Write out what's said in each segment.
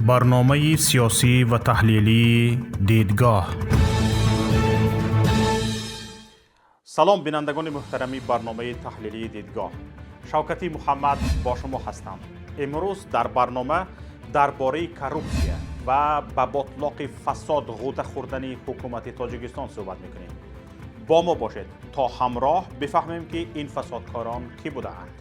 برنامه سیاسی و تحلیلی دیدگاه. سلام بینندگان محترمی برنامه تحلیلی دیدگاه. شوکتی محمد با شما هستم. امروز در برنامه درباره کروپسیه و به باطلاق فساد غوطه خوردن حکومت تاجیکستان صحبت میکنیم. با ما باشید تا همراه بفهمیم که این فسادکاران کی بودند.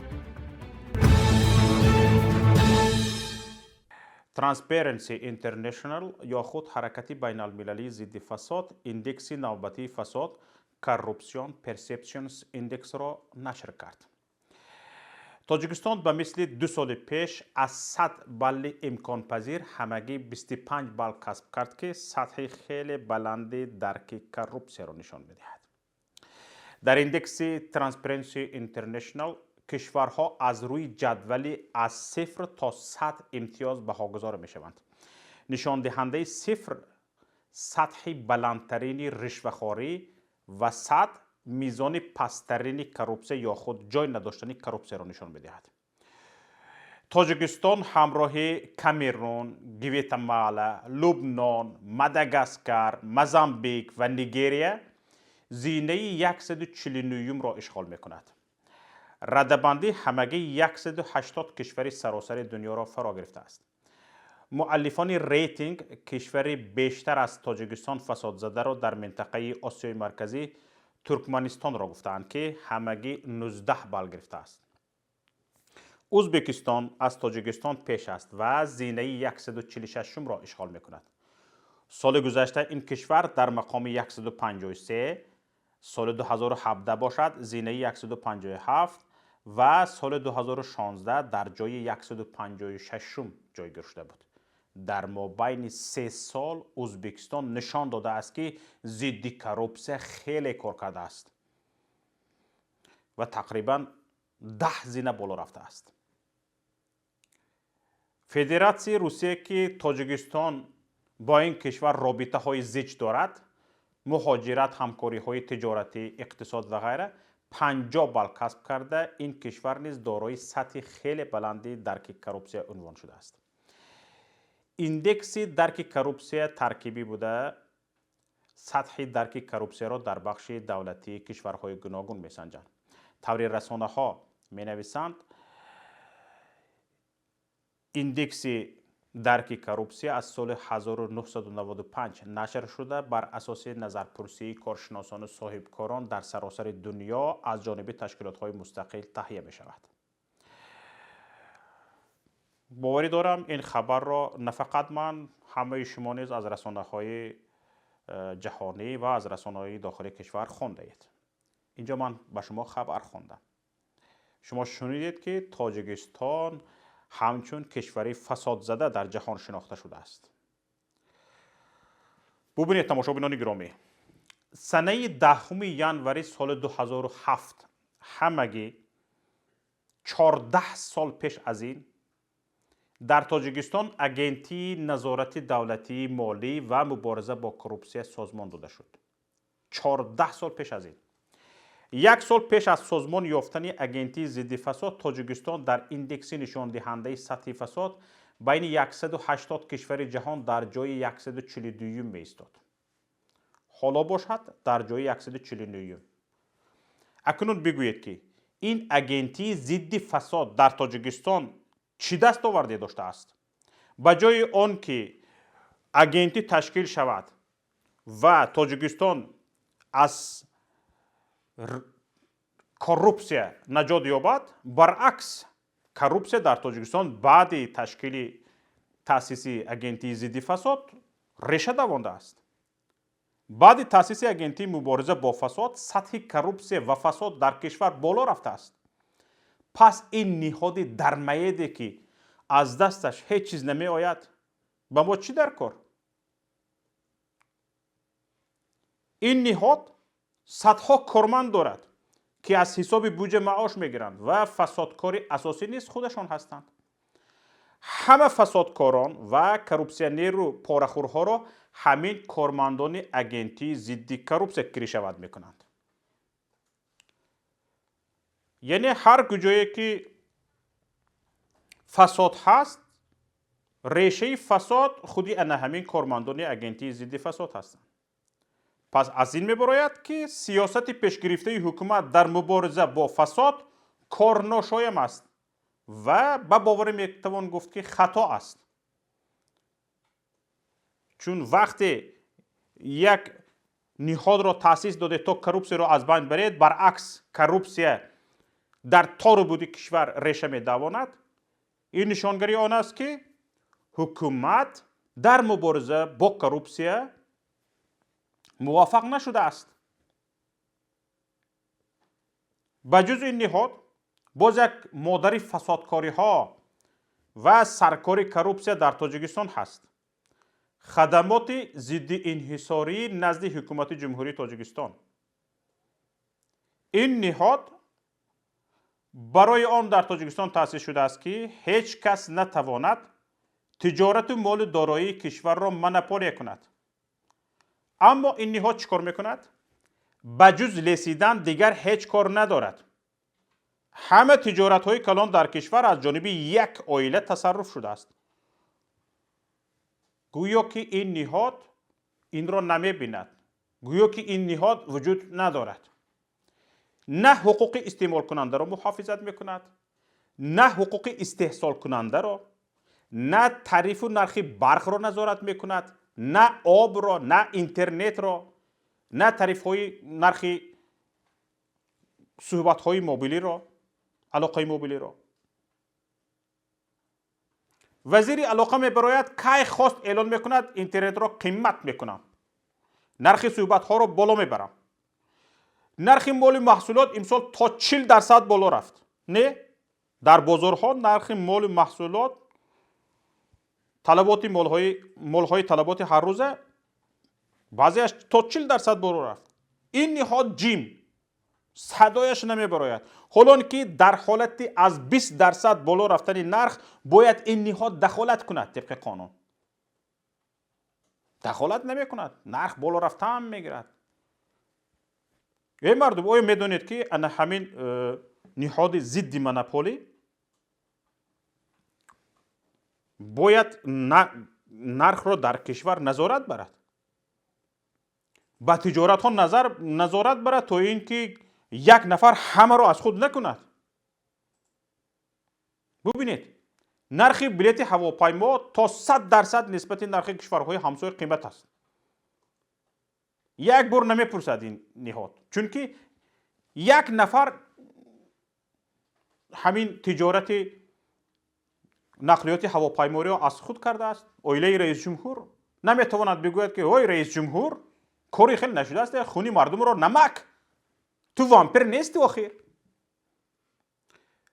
ترانسپرنسی اینترنشنال یا خود حرکتی بین المللی ضد فساد ایندکس نوبتی فساد کروپسیون پرسپشنز ایندکس را نشر کرد. تاجیکستان به مثل 2 سال پیش از 100 بال امکان پذیر همگی 25 بال کسب کرد که سطح خیلی بلند درک کروپسی را نشان می‌دهد. در ایندکس ترانسپرنسی اینترنشنال کشورها از روی جدولی از 0 تا 100 امتیاز بهاگذار می شوند. نشان دهنده 0 سطح بلندترین رشوه‌خواری و 100 میزان پسترین کروپسی یا خود جای نداشتن کروپسی را نشان می‌دهد. تاجیکستان همراه کامرون، گواتمالا، لبنان، ماداگاسکار، موزامبیک و نیگریا زینه 149 را اشغال می‌کند. ردبندی همگی 180 کشور سراسر دنیا را فرا گرفته است. مؤلفان ریتینگ کشور بیشتر از تاجیکستان فساد زده را در منطقه آسیای مرکزی ترکمنستان را گفتند که همگی 19 بال گرفته است. ازبکستان از تاجیکستان پیش است و زینه 146 را اشغال می‌کند. سال گذشته این کشور در مقام 153، سال 2017 باشد زینه 157 و سال 2016 در جای 156 جای گرفته بود. در مابین 3 سال ازبکستان نشان داده است که ضد کروپسی خیلی کار کرده است و تقریبا 10 زینه بالا رفته است. فدراسیون روسیه که تاجیکستان با این کشور رابطه های زیج دارد، مهاجرت، همکاری های تجارتی، اقتصاد و غیره 50 بال کسب کرده، این کشور نیز دارای سطح خیلی بلندی درک کروپسی عنوان شده است. ایندکس درک کروپسی ترکیبی بوده. سطح درک کروپسی را در بخش دولتی کشورهای گوناگون می‌سنجند. طوری رسانه ها می‌نویسند ایندکس درک کروپسی از سال 1995 نشر شده بر اساس نظرپرسی کارشناسان و صاحبکاران در سراسر دنیا از جانب تشکیلات‌های مستقل تهیه می‌شود. باوری دارم این خبر را نه فقط من، همه شما نیز از رسانه‌های جهانی و از رسانه‌های داخلی کشور خوانده اید. اینجا من به شما خبر خواندم. شما شنیدید که تاجیکستان همچون کشوری فساد زده در جهان شناخته شده است. ببینید تماشاگران گرامی، سنه 10 ژانویه سال 2007 همگی 14 سال پیش از این در تاجیکستان اگنتی نظارت دولتی مالی و مبارزه با کروپسی سازمان داده شد. 14 سال پیش از این. 1 سال پیش از سازمان یافتن اگنتی ضد فساد، تاجیکستان در ایندکس نشان دهنده سطح فساد بین 180 کشور جهان در جای 142 می ایستاد. حالا باشد در جای 149. اکنون بگویید که این اگنتی ضد فساد در تاجیکستان چی دستاوردی داشته است؟ به جای آن که اگنتی تشکیل شود و تاجیکستان از کروپسی نجات یابد، برعکس کروپسی در تاجیکستان بعد تأسیس اگنتی ضد فساد ریشه دوانده است. بعد تأسیس اگنتی مبارزه با فساد، سطح کروپسی و فساد در کشور بالا رفته است. پس این نهاد درمیده که از دستش هیچ چیز نمی آید، با ما چی در کار؟ این نهاد صدها کارمند دارد که از حساب بودجه معاش میگیرند و فسادکار اساسی نیست خودشان هستند. همه فسادکاران و کروپسیونر و پاره‌خورها را همین کارمندان اگنتی ضد کروپسی کری شود میکنند. یعنی هر کجایی که فساد هست ریشه فساد خودی انا همین کارمندان اگنتی ضد فساد هستند. پس از این میبراید که سیاست پیشگرفته حکومت در مبارزه با فساد کارناشایم است و با باور میتوان گفت که خطا است. چون وقتی یک نهاد را تاسیس داده تا کروپسی را از بین برید، برعکس کروپسی در تار بودی کشور ریشه میدواند، این نشانگری آن است که حکومت در مبارزه با کروپسی موفق نشده است. بجز این نهاد باز یک مادر فسادکاری ها و سرکاری کروپسی در تاجیکستان هست. خدمات ضد انحصاری نزد حکومت جمهوری تاجیکستان. این نهاد برای آن در تاجیکستان تأسیس شده است که هیچ کس نتواند تجارت و مال دارایی کشور را مونوپولی کند. اما این نهاد چیکار میکند؟ بجز لیسیدن دیگر هیچ کار ندارد. همه تجارت های کلان در کشور از جانب یک عائله تصرف شده است. گویا که این نهاد این را نمیبیند. گویا که این نهاد وجود ندارد. نه حقوق استعمال کننده را محافظت میکند، نه حقوق استحصال کننده را، نه تعریف و نرخ برق را نظارت میکند، نه آب را، نه اینترنت را، نه تعریف های نرخ صحبت های موبیلی را، علاقه موبیلی را. وزیر علاقه میبراید که خواست اعلان میکند اینترنت را قیمت میکنم، نرخ صحبت ها را بالا میبرم. نرخ مال محصولات امسال تا 40% بالا رفت. نه، در بازارها نرخ مال محصولات طلبات مالهای طلبات هر روزه بعضیش تا 40% بالا رفت. این نهاد جیم صدایش نمیبراید. حالا که در حالت از 20% بالا رفتن نرخ باید این نهاد دخالت کند طبق قانون. دخالت نمی کند. نرخ بالا رفته هم میگیرد. ای مردم، آیا میدونید که انا همین نهاد ضد مونوپولی باید نرخ را در کشور نظارت برد، با تجارت ها نظارت برد تا اینکه یک نفر همه را از خود نکند. ببینید نرخ بلیت هواپیما تا 100% نسبت نرخ کشورهای همسایه قیمت است. یک بار نمیپرسد این نهاد، چون که یک نفر همین تجارت نقلیات هواپیمایی را از خود کرده است. عائله رئیس جمهور نمیتواند بگوید که اوی رئیس جمهور کاری خیلی نشده است، خونی مردم را نمک، تو وامپیر نیستی آخر.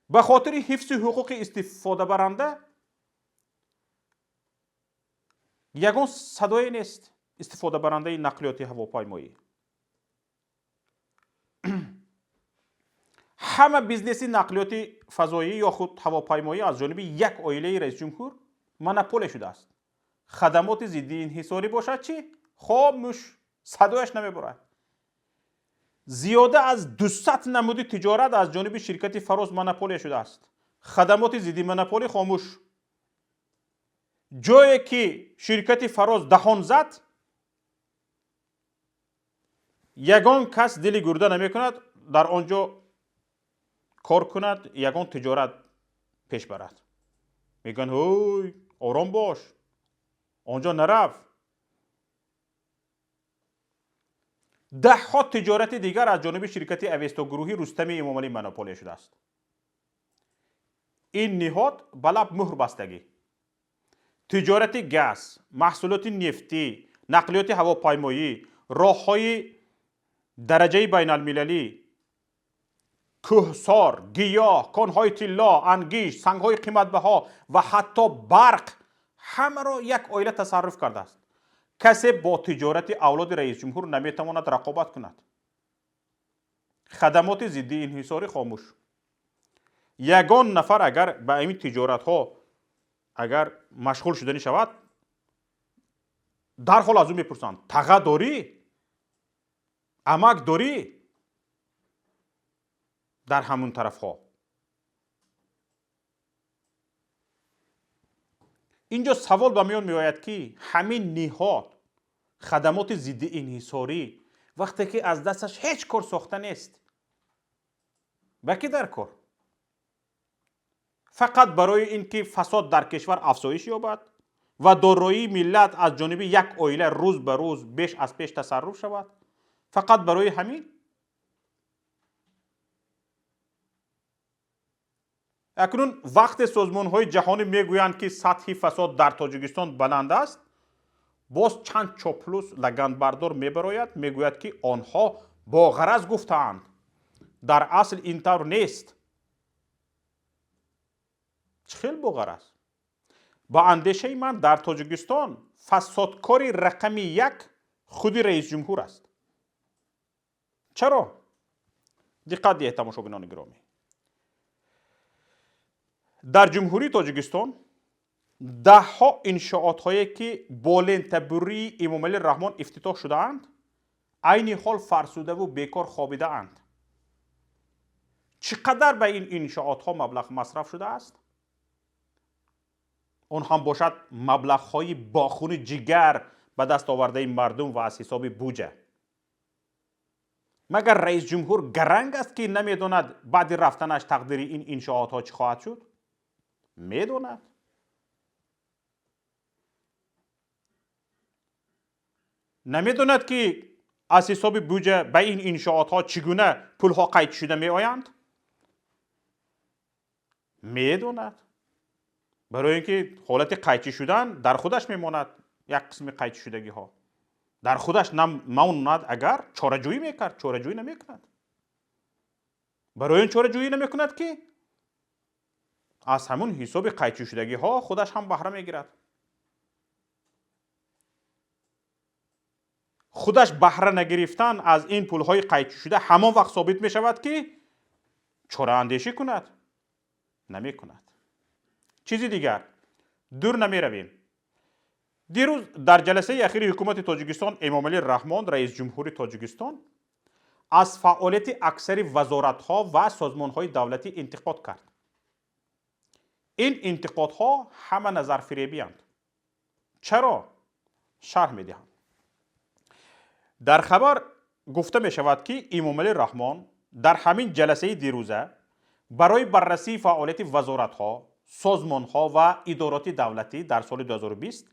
به خاطر حفظ حقوق استفاده برنده یگان صدای نیست استفاده برنده نقلیات هواپیمایی. همه بیزنس نقلیات فضایی یا خود هواپیمایی از جانب یک عائله رئیس جمهور مونوپول شده است. خدمات ضد انحصاری باشد چی؟ خاموش، صدایش نمیبرد. زیاده از 200 نمود تجارت از جانب شرکت فراز مونوپول شده است. خدمات ضد مونوپولی خاموش. جایی که شرکت فراز دهان زد یگان کس دلی گرده نمی کند در آنجا کار کند، یگان تجارت پیش برد. میگن هوی آرام باش، آنجا نرو. ده ها تجارت دیگر از جانب شرکت اویستا گروهی رستم امامعلی مونوپول شده است. این نهاد به لب مهر بستگی. تجارت گاز، محصولات نفتی، نقلیات هواپیمایی، راههای درجه بین المللی، کوهسار، گیاه، کانهای طلا، انگیش، سنگهای قیمتبها و حتی برق همه را یک عائله تصرف کرده است. کسی با تجارت اولاد رئیس جمهور نمیتواند رقابت کند. خدمات ضد انحصاری خاموش. یگان نفر اگر به این تجارت ها اگر مشغول شدنی شود در حال از او میپرسند تقه داری؟ امک داری؟ در همون طرف ها اینجا سوال به میان می آید که همین نهاد خدمات ضد انحصاری وقتی که از دستش هیچ کار ساخته نیست به کی در کار؟ فقط برای اینکه فساد در کشور افزایش یابد و دارایی ملت از جانب یک عائله روز به روز بیش از پیش تصرف شود. فقط برای همین. اکنون وقت سازمان‌های جهانی میگویند که سطح فساد در تاجیکستان بلند است، باز چند چاپلوس لگندبردار میبراید میگوید که آنها با غرض گفتند، در اصل اینطور نیست. خیلی با غرض. با اندیشه من در تاجیکستان فسادکار رقم 1 خود رئیس جمهور است. چرا؟ دقت دهید تماشاگران گرامی. در جمهوری تاجیکستان ده ها انشاءات هایی که با لنتبوری امام علی رحمان افتتاح شده اند عین حال فرسوده و بیکار خوابیده اند. چقدر به این انشاءات ها مبلغ مصرف شده است؟ اون هم باشد مبلغ های با خون جگر به دست آورده مردم و از حساب بودجه. مگر رئیس جمهور گرنگ است که نمیداند بعد رفتنش تقدیر این انشاءات ها چی خواهد شد؟ میداند. نمیداند که از حساب بودجه به این انشاءات ها چگونه پول ها قید شده می آیند؟ میداند. برای اینکه حالت قیچی شدن در خودش میماند. یک قسم قیچی شدگی ها در خودش نماند اگر چاره‌جویی میکرد. چاره‌جویی نمیکند. برای این چاره‌جویی نمیکند که از همون حساب قیچی شدگی ها خودش هم بهره میگیرد. خودش بهره نگرفتن از این پول های قیچی شده همان وقت ثابت می شود که چاره اندیشی کند. نمی کند. چیزی دیگر دور نمی رویم. دیروز در جلسه اخیر حکومت تاجیکستان امام علی رحمان رئیس جمهور تاجیکستان از فعالیت اکثر وزارت ها و سازمان های دولتی انتقاد کرد. این انتقادها همه نظر فریبی اند. چرا؟ شرح می دهم. در خبر گفته می شود که امام علی رحمان در همین جلسه دیروزه برای بررسی فعالیت وزارت ها، سازمان ها و ادارات دولتی در سال 2020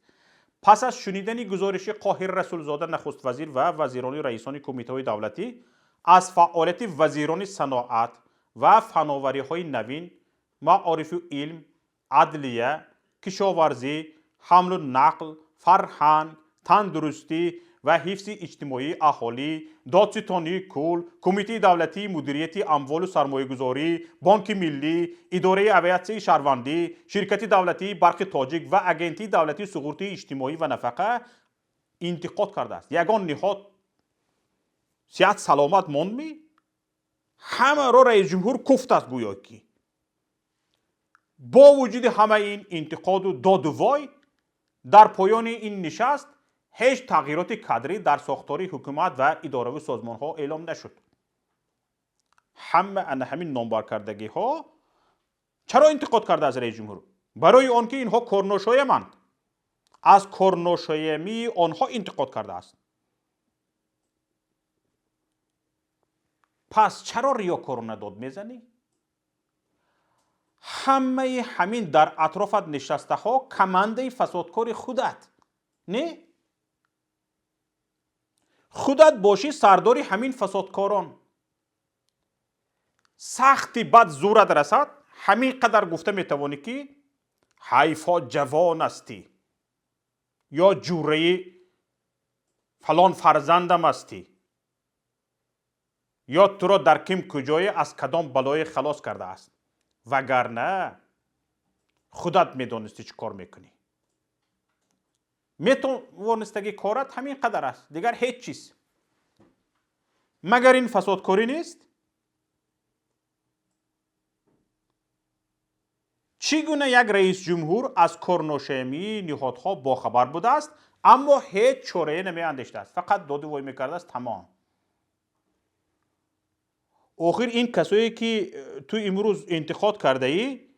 پس از شنیدن گزارش قاهر رسولزاده نخست وزیر و وزیران رئیسان کمیته های دولتی از فعالیت وزیران صناعت و فناوری های نوین، معارف و علم، عدلیه، کشاورزی، حمل و نقل، فرهنگ، تندرستی و حفظ اجتماعی اهالی، دادستانی کل، کمیته دولتی مدیریت اموال و سرمایه گذاری، بانک ملی، اداره اویت شهروندی، شرکت دولتی برق تاجیک و اگنتی دولتی سقوط اجتماعی و نفقه انتقاد کرده است. یگان نهاد صحت سلامت ماند همه را رئیس جمهور کوفت است. گویا که با وجود همه این انتقاد و داد و وای در پایان این نشست هیچ تغییرات کادری در ساختار حکومت و اداره و سازمان ها اعلام نشد. همین نامبر کردگی ها چرا انتقاد کرده از رئیس جمهور؟ برای آنکه اینها کارناشایمند. از کارناشایمی آنها انتقاد کرده است. پس چرا ریاکارانه داد میزنی؟ همین در اطرافت نشسته ها کمانده فسادکار خودت. نه؟ خودت باشی سرداری همین فسادکاران. سختی بد زورت رسد همین قدر گفته میتوانی که حیفا جوان استی یا جوره فلان فرزندم استی یا تو را در کم کجای از کدام بلای خلاص کرده است. وگرنه خودت میدانستی چی کار میکنی. میتوانستگی کارت همین قدر است. دیگر هیچ چیز. مگر این فسادکاری نیست؟ چگونه یک رئیس جمهور از کارناشایمی نهادها باخبر بوده است اما هیچ چاره نمی اندیشیده است. فقط داد و وای میکرده است. تمام. آخر این کسایی که تو امروز انتقاد کرده ای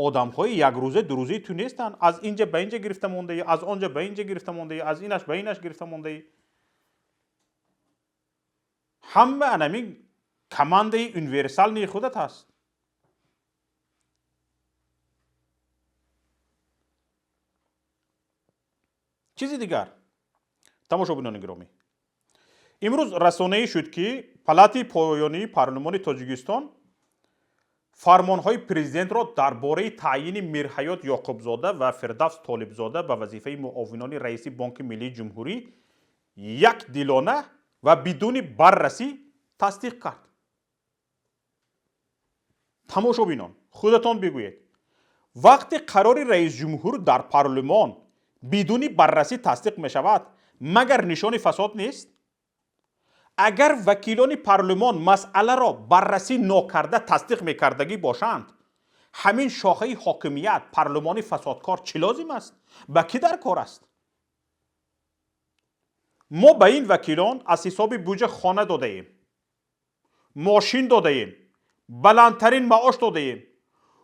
آدم های یک روزه دو روزه تو نیستن. از اینجا به اینجا گرفته مونده ای، از آنجا به اینجا گرفته مونده ای، از اینش به اینش گرفته مونده ای. همه انمی کمانده یونیورسال نی خودت هست. چیزی دیگر تماشاگران گرامی، امروز رسانه‌ای شد که پلاتی پایانی پارلمان تاجیکستان فرمانهای پرزیدنت را درباره تعیین میرحیات یعقوبزاده و فردوس طالبزاده به وظیفه معاونان رئیس بانک ملی جمهوری یک دیلانه و بدون بررسی تصدیق کرد. تماشاگران خودتان بگویید وقتی قرار رئیس جمهور در پارلمان بدون بررسی تصدیق می شود مگر نشان فساد نیست؟ اگر وکیلان پارلمان مسئله را بررسی نکرده تصدیق میکردگی باشند، همین شاخه حاکمیت پارلمانی فسادکار چه لازم است؟ به کی در کار است؟ ما به این وکیلان از حساب بودجه خانه داده ایم، ماشین داده ایم، بلندترین معاش داده ایم،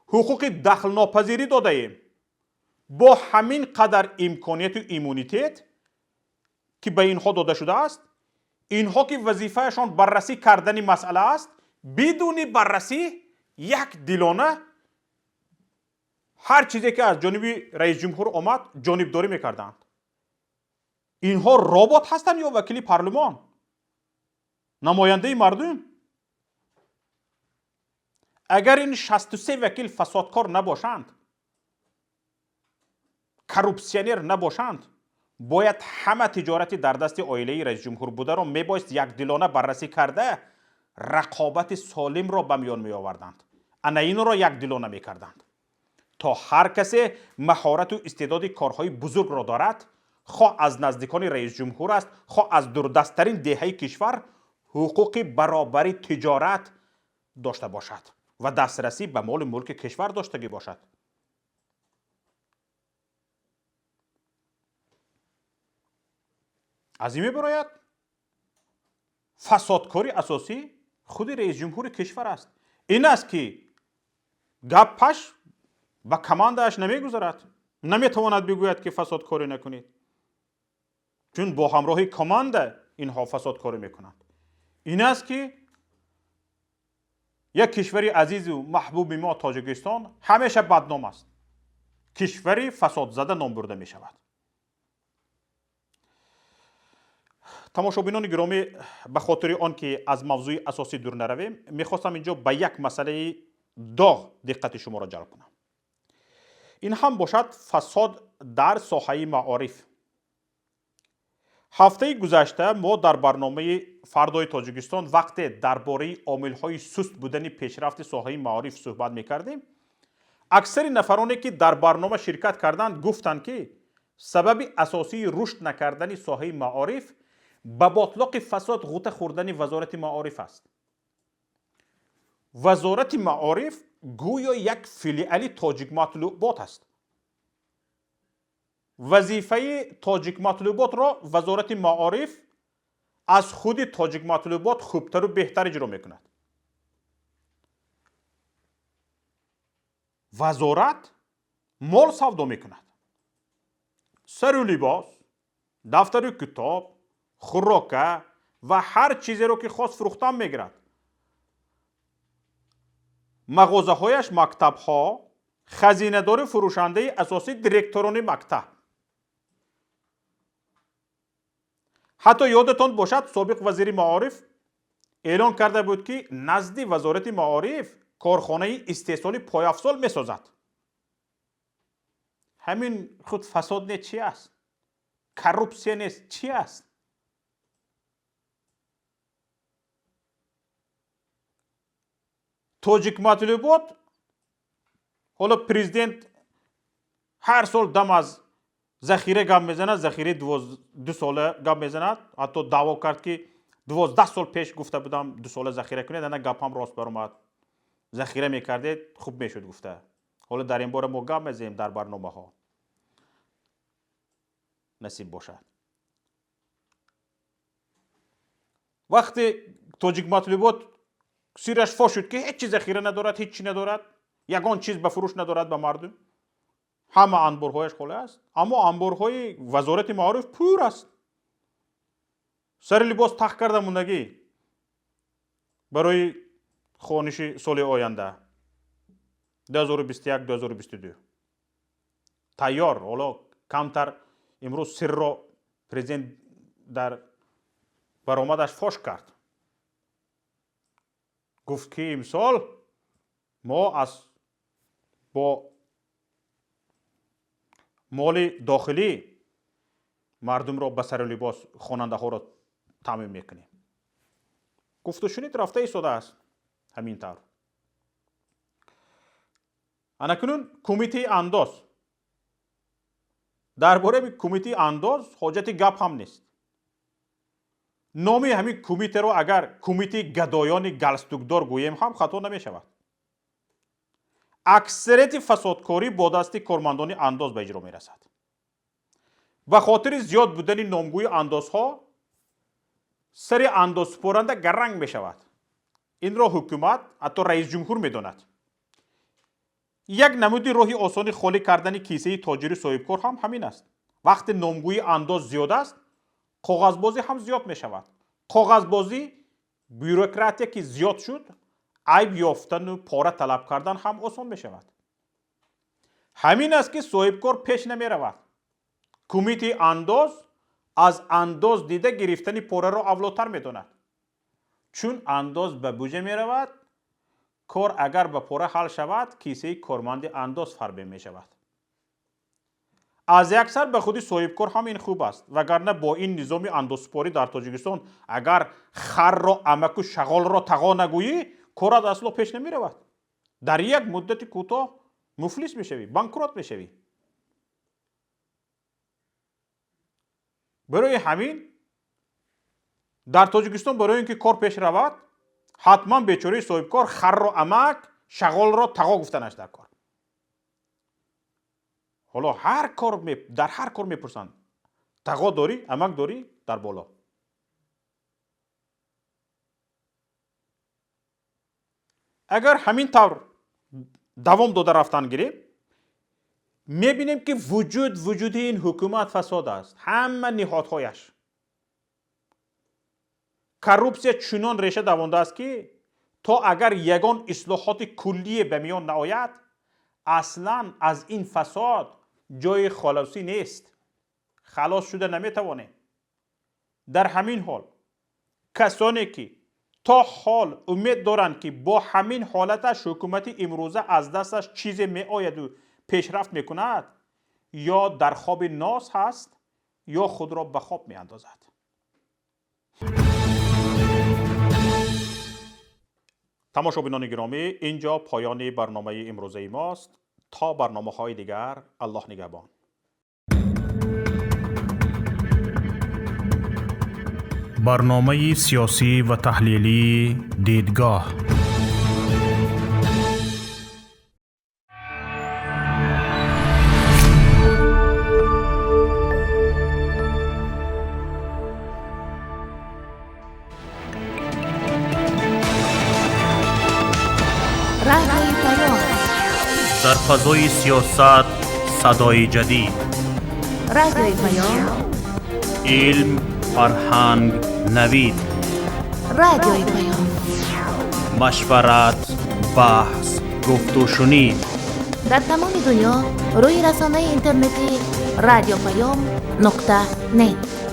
حقوق دخل ناپذیری داده ایم. با همین قدر امکانیت و ایمونیتت که به اینها داده شده است، اینها که وظیفهشان بررسی کردن مسئله است، بدون بررسی یک دیلانه هر چیزی که از جانب رئیس جمهور آمد جانبداری میکردند. اینها ربات هستند یا وکیل پارلمان؟ نماینده مردم؟ اگر این 63 وکیل فسادکار نباشند، کروپسیونر نباشند، باید همه تجارتی در دست عائله رئیس جمهور بوده را میبایست یک دیلانه بررسی کرده رقابت سالم را به میان می آوردند. انا این را یک دیلانه می کردند تا هر کسی مهارت و استعداد کارهای بزرگ را دارد، خواه از نزدیکان رئیس جمهور است، خواه از دوردستترین دهه کشور، حقوق برابری تجارت داشته باشد و دسترسی به مال ملک کشور داشتگی باشد. از این میبراید فسادکاری اساسی خود رئیس جمهور کشور است. این است که گپش و کماندش نمیگذارد، نمیتواند بگوید که فسادکاری نکنید، چون با همراهی کماند اینها فسادکاری میکنند. این است که یک کشوری عزیز و محبوب ما تاجیکستان همیشه بدنام است، کشوری فساد زده نام برده می شود. تماشاگران گرامی، به خاطر آن که از موضوع اساسی دور نرویم، میخواستم اینجا به یک مسئله داغ دقت شما را جلب کنم. این هم باشد فساد در ساحه معارف. هفته گذشته ما در برنامه فردای تاجیکستان وقتی درباره عامل‌های سست بودن پیشرفت ساحه معارف صحبت میکردیم، اکثر نفرانی که در برنامه شرکت کردند گفتند که سبب اساسی رشد نکردن ساحه معارف به باطلاق فساد غوطه خوردن وزارت معارف است. وزارت معارف گویا یک فیلیال تاجیک مطلوبات است. وظیفه تاجیک مطلوبات را وزارت معارف از خود تاجیک مطلوبات خوبتر و بهتر اجرا میکند. وزارت مال سودا میکند، سر و لباس، دفتر و کتاب، خوراکه و هر چیزی رو که خواست فروختن میگیرد. مغازه هایش مکتب ها، خزینه دار فروشنده اساسی دیرکتوران مکتب. حتی یادتان باشد سابق وزیر معارف اعلان کرده بود که نزد وزارت معارف کارخانه استحصال پایافزال می سازد. همین خود فساد نیست چی است؟ کروپسیون نیست چی است؟ تاجیک مطلوبات، حالا پرزیدنت هر سال دم از ذخیره گپ میزند، ذخیره 2 ساله گپ میزند. حتی دعوا کرد که 12 سال پیش گفته بودم 2 ساله ذخیره کنید، انا گپ هم راست برآمد، ذخیره میکردید خوب میشد گفته. حالا در این باره ما گپ میزنیم در برنامه ها، نصیب باشد. وقتی تاجیک مطلوبات سیرش فاش شد که هیچ چیز ذخیره ندارد، هیچ چی ندارد، یگان چیز به فروش ندارد به مردم. همه انبارهایش خالی است، اما انبارهای وزارت معارف پر است. سر لباس تخت کرده موندگی برای خوانش سال آینده 2021-2022 تیار. حالا کمتر امروز سر را پرزیدنت در برآمدش فاش کرد. گفت که امسال ما با مال داخلی مردم را به سر لباس خواننده ها را تامین میکنیم. گفت و شنید رفته ایستاده است. همین طور انکنون کمیته انداز، درباره کمیته انداز حاجت گپ هم نیست. نامی همین کمیته رو اگر کمیته گدایان گلستوکدار گوییم هم خطا نمی شود. اکثریت فسادکاری با دست کارمندان انداز به اجرا می رسد. به خاطر زیاد بودن نامگوی اندازها سر انداز سپرنده گرنگ می شود. این را حکومت حتی رئیس جمهور می داند. یک نمودی راهی آسان خالی کردن کیسه تاجر صاحبکار هم همین است. وقتی نامگوی انداز زیاد است، کاغذبازی هم زیاد می شود. کاغذبازی بیروکراتی که زیاد شد، عیب یافتن و پاره طلب کردن هم آسان می شود. همین است که صاحبکار پیش نمی رود. کمیته انداز از انداز دیده گرفتن پاره را اولاتر می داند. چون انداز به بوجه می رود، کار اگر به پاره حل شود، کیسه کارمند انداز فربه می شود. از یک سر به خودی صاحبکار هم این خوب است، وگرنه با این نظام اندازسپاری در تاجیکستان اگر خر را امک و شغال را تقا نگویی، کارت اصلا پیش نمی رود. در یک مدت کوتاه مفلس می شوی، بانکروت می شوی. برای همین در تاجیکستان برای اینکه کار پیش رود، حتما بیچاره صاحبکار خر را امک، شغال را تقا گفتنش در کار. حالا در هر کار میپرسند تقا داری، امک داری، در بالا. اگر همین طور دوام داده رفتن گیریم، میبینیم که وجود این حکومت فساد است. همه نهادهایش کروپسیا چنان ریشه دوانده است که تا اگر یگان اصلاحات کلی به میان نآید، اصلا از این فساد جای خلاصی نیست. خلاص شده نمیتوانه. در همین حال کسانی که تا حال امید دارند که با همین حالتش حکومت امروزه از دستش چیزی می آید و پیشرفت می کند، یا در خواب ناز هست یا خود را به خواب می اندازد. تماشابینان گرامی، اینجا پایان برنامه امروزه ماست. تا برنامه های دیگر، الله نگهبان. برنامه سیاسی و تحلیلی دیدگاه. در فضای سیاست صدای جدید. رادیوی پیام. علم، فرهنگ، نوید. رادیوی پیام. مشورت، بحث، گفت و شنید. در تمام دنیا روی رسانه اینترنتی رادیو پیام .net